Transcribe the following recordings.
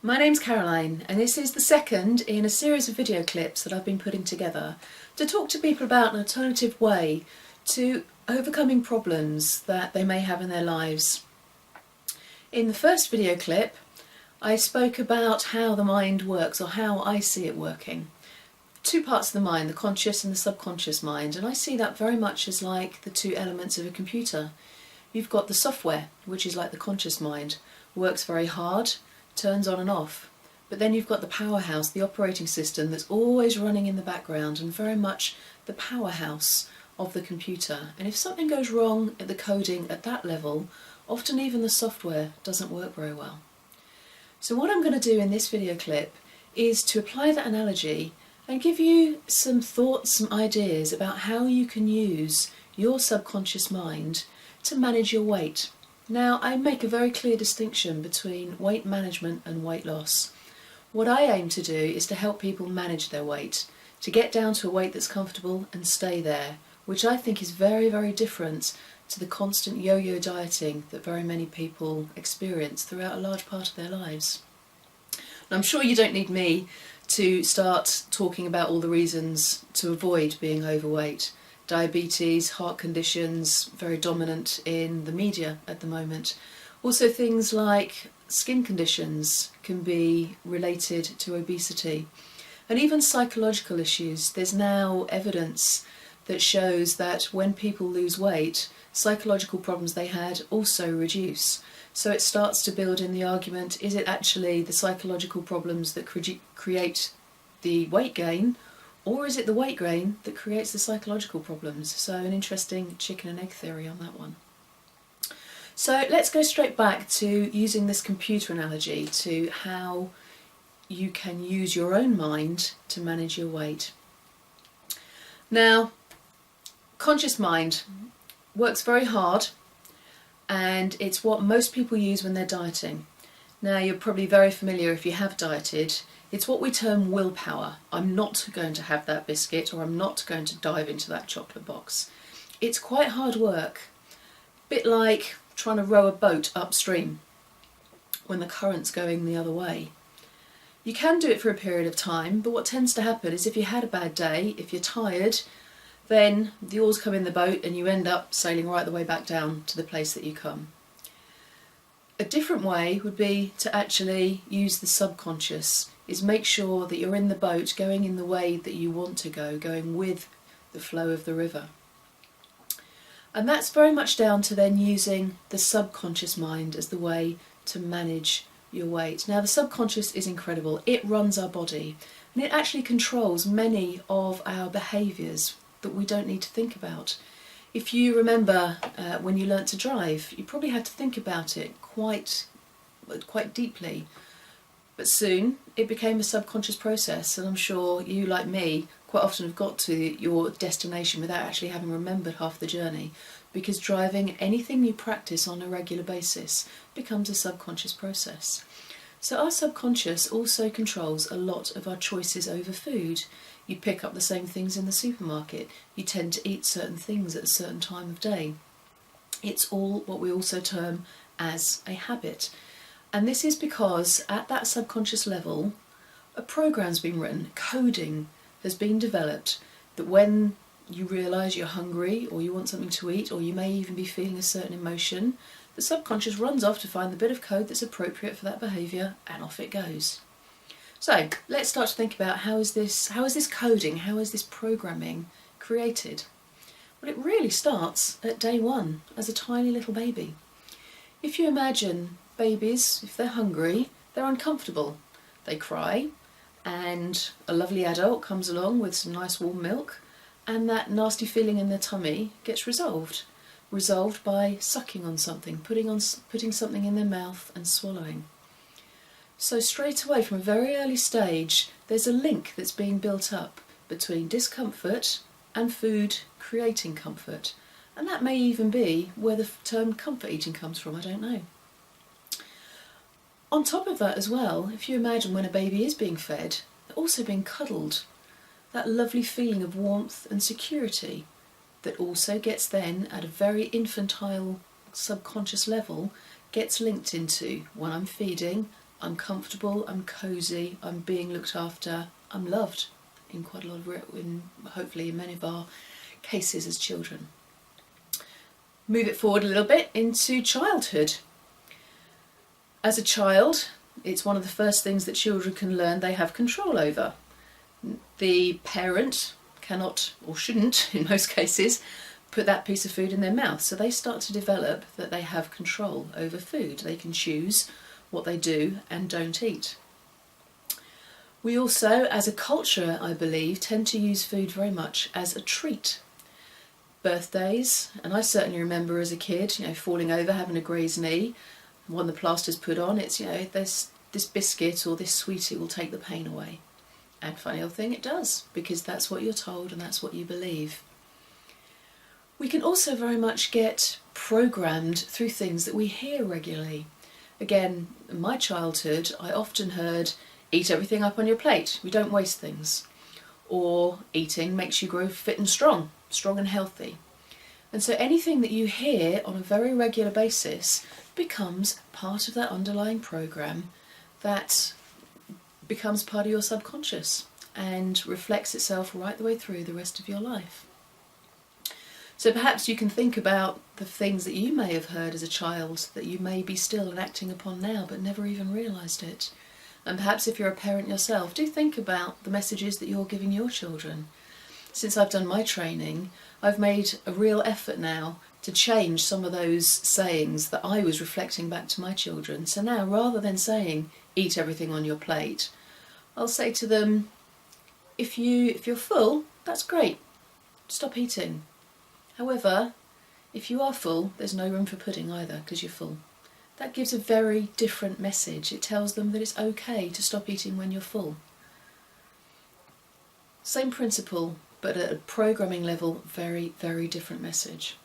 My name's Caroline, and this is the second in a series of video clips that I've been putting together to talk to people about an alternative way to overcoming problems that they may have in their lives. In the first video clip, I spoke about how the mind works, or how I see it working. Two parts of the mind, the conscious and the subconscious mind, and I see that very much as like the two elements of a computer. You've got the software, which is like the conscious mind, works very hard, turns on and off. But then you've got the powerhouse, the operating system that's always running in the background and very much the powerhouse of the computer. And if something goes wrong at the coding at that level, often even the software doesn't work very well. So what I'm going to do in this video clip is to apply that analogy and give you some thoughts, some ideas about how you can use your subconscious mind to manage your weight. Now, I make a very clear distinction between weight management and weight loss. What I aim to do is to help people manage their weight, to get down to a weight that's comfortable and stay there, which I think is very, very different to the constant yo-yo dieting that very many people experience throughout a large part of their lives. And I'm sure you don't need me to start talking about all the reasons to avoid being overweight. Diabetes, heart conditions, very dominant in the media at the moment. Also things like skin conditions can be related to obesity. And even psychological issues. There's now evidence that shows that when people lose weight, psychological problems they had also reduce. So it starts to build in the argument, is it actually the psychological problems that create the weight gain, or is it the weight gain that creates the psychological problems? So an interesting chicken and egg theory on that one. So let's go straight back to using this computer analogy to how you can use your own mind to manage your weight. Now, conscious mind works very hard, and it's what most people use when they're dieting. Now, you're probably very familiar if you have dieted. It's what we term willpower. I'm not going to have that biscuit, or I'm not going to dive into that chocolate box. It's quite hard work, a bit like trying to row a boat upstream when the current's going the other way. You can do it for a period of time, but what tends to happen is if you had a bad day, if you're tired, then the oars come in the boat and you end up sailing right the way back down to the place that you come. A different way would be to actually use the subconscious, is make sure that you're in the boat going in the way that you want to go, going with the flow of the river. And that's very much down to then using the subconscious mind as the way to manage your weight. Now, the subconscious is incredible. It runs our body, and it actually controls many of our behaviours that we don't need to think about. If you remember when you learnt to drive, you probably had to think about it quite deeply. But soon it became a subconscious process, and I'm sure you, like me, quite often have got to your destination without actually having remembered half the journey, because driving, anything you practice on a regular basis, becomes a subconscious process. So our subconscious also controls a lot of our choices over food. You pick up the same things in the supermarket. You tend to eat certain things at a certain time of day. It's all what we also term as a habit. And this is because at that subconscious level, a program's been written, coding has been developed, that when you realise you're hungry or you want something to eat, or you may even be feeling a certain emotion, the subconscious runs off to find the bit of code that's appropriate for that behaviour, and off it goes. So let's start to think about how is this coding, how is this programming created? Well, it really starts at day one as a tiny little baby. If you imagine babies, if they're hungry, they're uncomfortable. They cry, and a lovely adult comes along with some nice warm milk, and that nasty feeling in their tummy gets resolved. Resolved by sucking on something, putting something in their mouth and swallowing. So straight away from a very early stage, there's a link that's being built up between discomfort and food creating comfort. And that may even be where the term comfort eating comes from, I don't know. On top of that as well, if you imagine when a baby is being fed, they're also being cuddled. That lovely feeling of warmth and security that also gets then, at a very infantile subconscious level, gets linked into when I'm feeding, I'm comfortable, I'm cosy, I'm being looked after, I'm loved in quite a lot of, hopefully in many of our cases as children. Move it forward a little bit into childhood. As a child, it's one of the first things that children can learn they have control over. The parent cannot, or shouldn't in most cases, put that piece of food in their mouth. So they start to develop that they have control over food. They can choose what they do and don't eat. We also, as a culture, I believe, tend to use food very much as a treat. Birthdays, and I certainly remember as a kid, falling over, having a grazed knee, when the plaster's put on, it's, there's this biscuit or this sweetie will take the pain away. And funny old thing, it does, because that's what you're told and that's what you believe. We can also very much get programmed through things that we hear regularly. Again, in my childhood, I often heard, eat everything up on your plate, we don't waste things. Or eating makes you grow fit and strong and healthy. And so anything that you hear on a very regular basis becomes part of that underlying program that becomes part of your subconscious and reflects itself right the way through the rest of your life. So perhaps you can think about the things that you may have heard as a child that you may be still enacting upon now but never even realised it. And perhaps if you're a parent yourself, do think about the messages that you're giving your children. Since I've done my training, I've made a real effort now to change some of those sayings that I was reflecting back to my children. So now, rather than saying, eat everything on your plate, I'll say to them, if you're full, that's great, stop eating. However, if you are full, there's no room for pudding either because you're full. That gives a very different message. It tells them that it's okay to stop eating when you're full. Same principle, but at a programming level, very, very different message.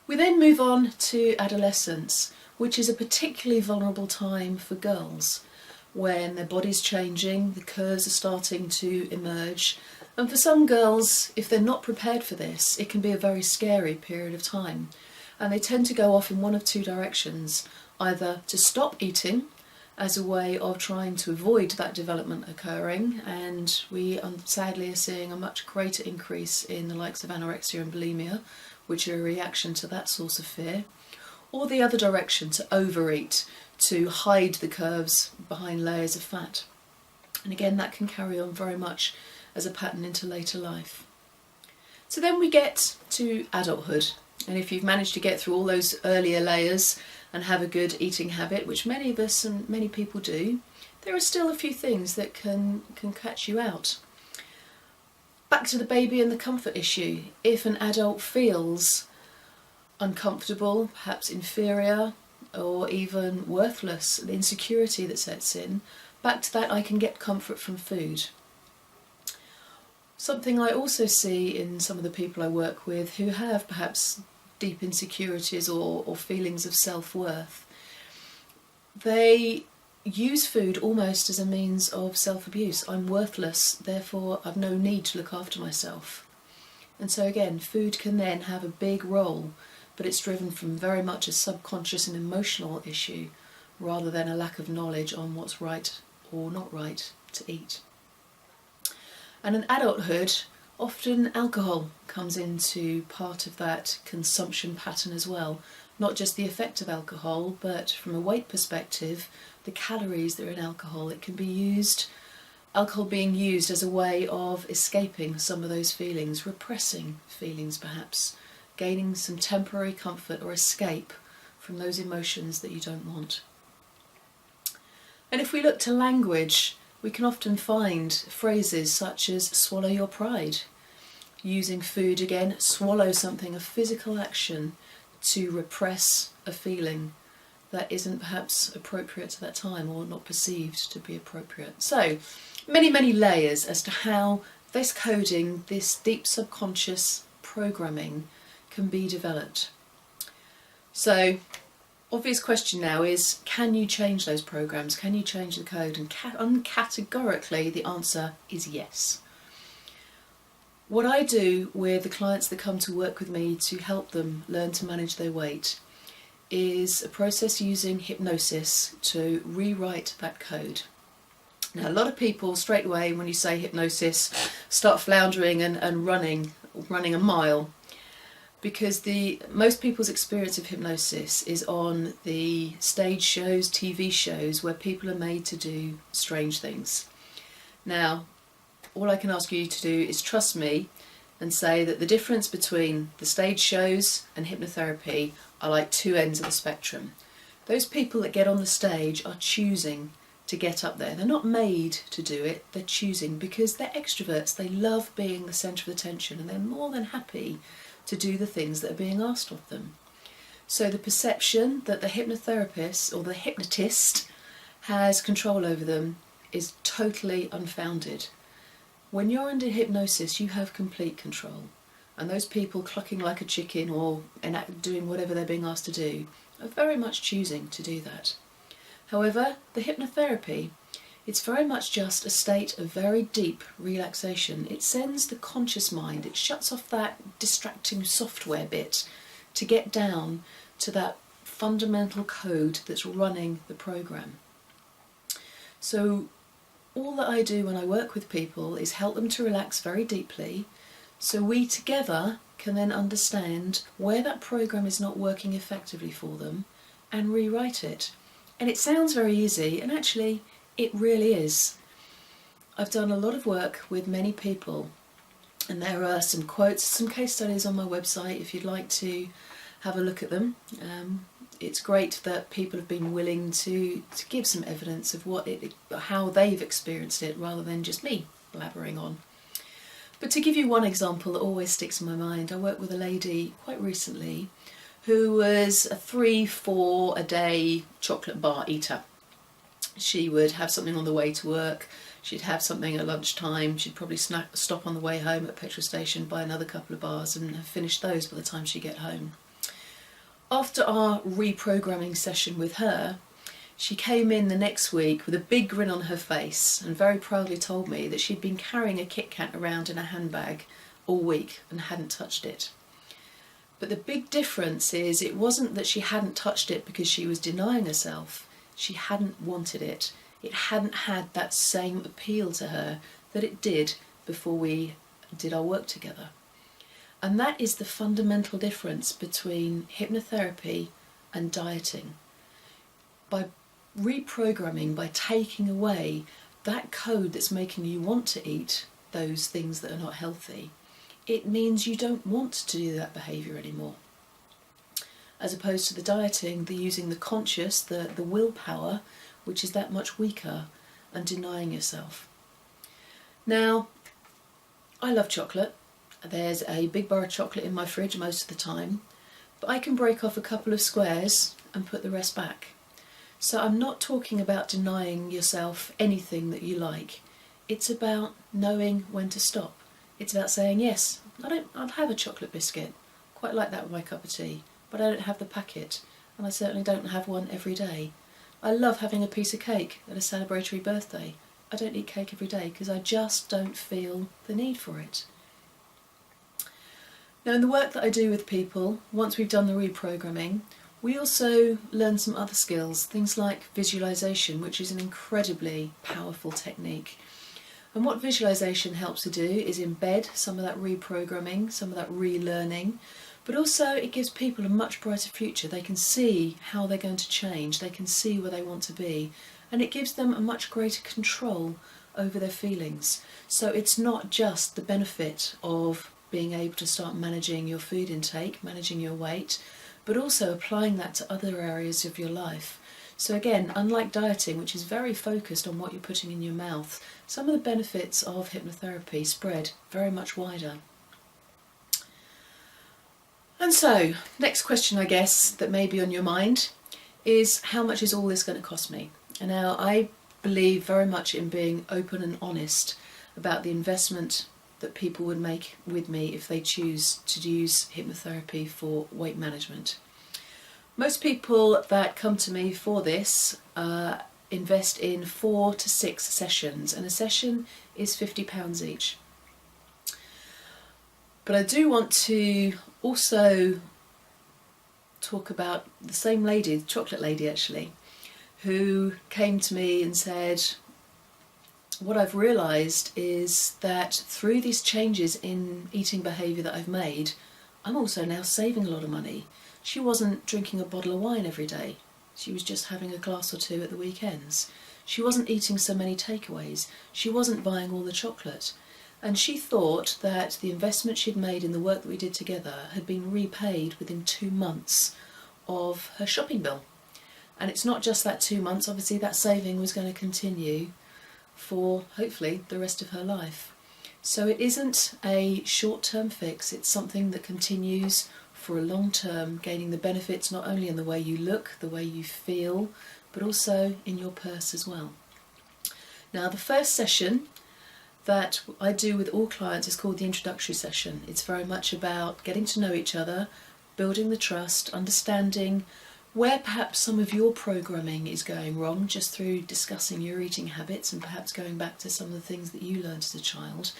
We then move on to adolescence, which is a particularly vulnerable time for girls, when their body's changing, the curves are starting to emerge, and for some girls, if they're not prepared for this, it can be a very scary period of time. And they tend to go off in one of two directions, either to stop eating as a way of trying to avoid that development occurring, and we sadly are seeing a much greater increase in the likes of anorexia and bulimia, which are a reaction to that source of fear, or the other direction, to overeat, to hide the curves behind layers of fat. And again, that can carry on very much as a pattern into later life. So then we get to adulthood. And if you've managed to get through all those earlier layers and have a good eating habit, which many of us and many people do, there are still a few things that can catch you out. Back to the baby and the comfort issue. If an adult feels uncomfortable, perhaps inferior, or even worthless, the insecurity that sets in, back to that I can get comfort from food. Something I also see in some of the people I work with who have perhaps deep insecurities or feelings of self-worth, they use food almost as a means of self-abuse. I'm worthless, therefore I've no need to look after myself. And so again, food can then have a big role, but it's driven from very much a subconscious and emotional issue rather than a lack of knowledge on what's right or not right to eat. And in adulthood, often alcohol comes into part of that consumption pattern as well. Not just the effect of alcohol, but from a weight perspective, the calories that are in alcohol. It can be used, alcohol being used as a way of escaping some of those feelings, repressing feelings perhaps, gaining some temporary comfort or escape from those emotions that you don't want. And if we look to language, we can often find phrases such as swallow your pride. Using food again, swallow something, a physical action to repress a feeling that isn't perhaps appropriate to that time or not perceived to be appropriate. So, many, many layers as to how this coding, this deep subconscious programming can be developed. So, obvious question now is, can you change those programs? Can you change the code? And uncategorically, the answer is yes. What I do with the clients that come to work with me to help them learn to manage their weight is a process using hypnosis to rewrite that code. Now, a lot of people straight away when you say hypnosis start floundering and running a mile, because most people's experience of hypnosis is on the stage shows, TV shows, where people are made to do strange things. Now, all I can ask you to do is trust me and say that the difference between the stage shows and hypnotherapy are like two ends of the spectrum. Those people that get on the stage are choosing to get up there. They're not made to do it, they're choosing, because they're extroverts. They love being the centre of attention and they're more than happy to do the things that are being asked of them. So the perception that the hypnotherapist or the hypnotist has control over them is totally unfounded. When you're under hypnosis, you have complete control, and those people clucking like a chicken or doing whatever they're being asked to do are very much choosing to do that. However, the hypnotherapy, it's very much just a state of very deep relaxation. It sends the conscious mind, it shuts off that distracting software bit to get down to that fundamental code that's running the program. So all that I do when I work with people is help them to relax very deeply, so we together can then understand where that program is not working effectively for them and rewrite it. And it sounds very easy, and actually it really is. I've done a lot of work with many people, and there are some quotes, some case studies on my website if you'd like to have a look at them. It's great that people have been willing to give some evidence of how they've experienced it, rather than just me blabbering on. But to give you one example that always sticks in my mind, I worked with a lady quite recently who was a 3-4 a day chocolate bar eater. She would have something on the way to work, she'd have something at lunchtime, she'd probably stop on the way home at a petrol station, buy another couple of bars and have finished those by the time she'd get home. After our reprogramming session with her, she came in the next week with a big grin on her face and very proudly told me that she'd been carrying a Kit Kat around in a handbag all week and hadn't touched it. But the big difference is it wasn't that she hadn't touched it because she was denying herself. She hadn't wanted it. It hadn't had that same appeal to her that it did before we did our work together. And that is the fundamental difference between hypnotherapy and dieting. By reprogramming, by taking away that code that's making you want to eat those things that are not healthy, it means you don't want to do that behaviour anymore. As opposed to the dieting, the using the conscious, the willpower, which is that much weaker, and denying yourself. Now, I love chocolate. There's a big bar of chocolate in my fridge most of the time, but I can break off a couple of squares and put the rest back. So I'm not talking about denying yourself anything that you like. It's about knowing when to stop. It's about saying, yes, I'll have a chocolate biscuit, quite like that with my cup of tea, but I don't have the packet, and I certainly don't have one every day. I love having a piece of cake at a celebratory birthday. I don't eat cake every day because I just don't feel the need for it. Now, in the work that I do with people, once we've done the reprogramming, we also learn some other skills, things like visualisation, which is an incredibly powerful technique. And what visualisation helps to do is embed some of that reprogramming, some of that relearning, but also it gives people a much brighter future. They can see how they're going to change, they can see where they want to be, and it gives them a much greater control over their feelings. So it's not just the benefit of being able to start managing your food intake, managing your weight, but also applying that to other areas of your life. So again, unlike dieting, which is very focused on what you're putting in your mouth, some of the benefits of hypnotherapy spread very much wider. And so, next question I guess that may be on your mind is, how much is all this going to cost me? And now I believe very much in being open and honest about the investment that people would make with me if they choose to use hypnotherapy for weight management. Most people that come to me for this invest in 4 to 6 sessions, and a session is £50 each. But I do want to also talk about the same lady, the chocolate lady actually, who came to me and said, what I've realised is that through these changes in eating behaviour that I've made, I'm also now saving a lot of money. She wasn't drinking a bottle of wine every day. She was just having a glass or two at the weekends. She wasn't eating so many takeaways. She wasn't buying all the chocolate. And she thought that the investment she'd made in the work that we did together had been repaid within 2 months of her shopping bill. And it's not just that 2 months, obviously that saving was going to continue for hopefully the rest of her life. So it isn't a short-term fix, it's something that continues for a long term, gaining the benefits not only in the way you look, the way you feel, but also in your purse as well. Now the first session that I do with all clients is called the introductory session. It's very much about getting to know each other, building the trust, understanding where perhaps some of your programming is going wrong just through discussing your eating habits and perhaps going back to some of the things that you learned as a child,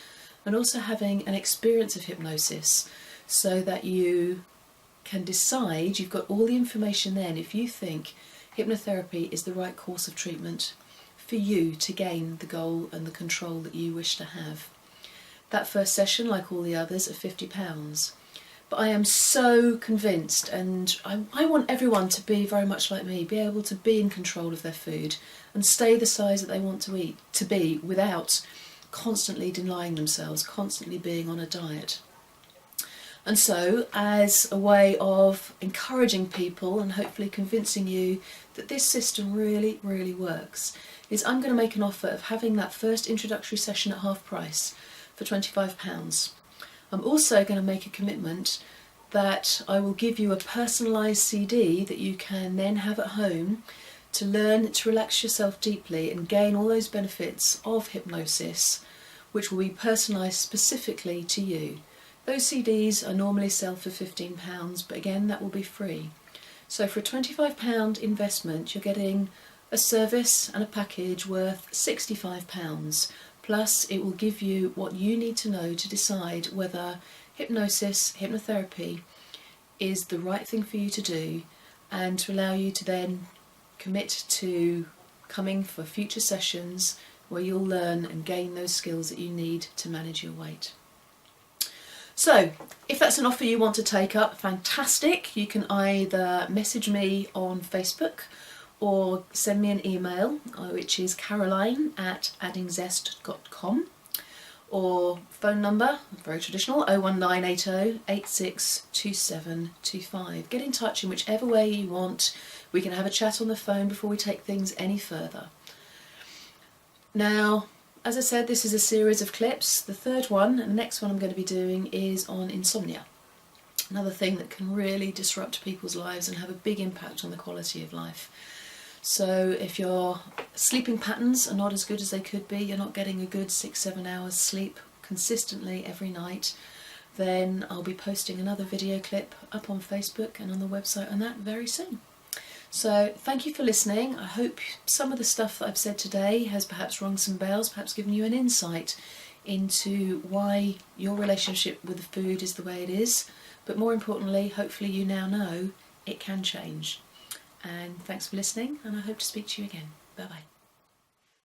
and also having an experience of hypnosis so that you can decide, you've got all the information then, if you think hypnotherapy is the right course of treatment for you to gain the goal and the control that you wish to have. That first session, like all the others, are £50. But I am so convinced, and I want everyone to be very much like me, be able to be in control of their food and stay the size that they want to be without constantly denying themselves, constantly being on a diet. And so, as a way of encouraging people and hopefully convincing you that this system really, really works, is I'm going to make an offer of having that first introductory session at half price for £25. I'm also going to make a commitment that I will give you a personalised CD that you can then have at home to learn to relax yourself deeply and gain all those benefits of hypnosis, which will be personalised specifically to you. Those CDs are normally sell for £15, but again that will be free. So for a £25 investment you're getting a service and a package worth £65. Plus it will give you what you need to know to decide whether hypnosis, hypnotherapy is the right thing for you to do, and to allow you to then commit to coming for future sessions where you'll learn and gain those skills that you need to manage your weight. So if that's an offer you want to take up, fantastic. You can either message me on Facebook or send me an email, which is caroline@addingzest.com, or phone number, very traditional, 01980 862725. Get in touch in whichever way you want. We can have a chat on the phone before we take things any further. Now, as I said, this is a series of clips. The third one, and the next one I'm going to be doing, is on insomnia. Another thing that can really disrupt people's lives and have a big impact on the quality of life. So if your sleeping patterns are not as good as they could be, you're not getting a good 6-7 hours sleep consistently every night, then I'll be posting another video clip up on Facebook and on the website on that very soon. So thank you for listening. I hope some of the stuff that I've said today has perhaps rung some bells, perhaps given you an insight into why your relationship with the food is the way it is. But more importantly, hopefully you now know it can change. And thanks for listening, and I hope to speak to you again. Bye bye.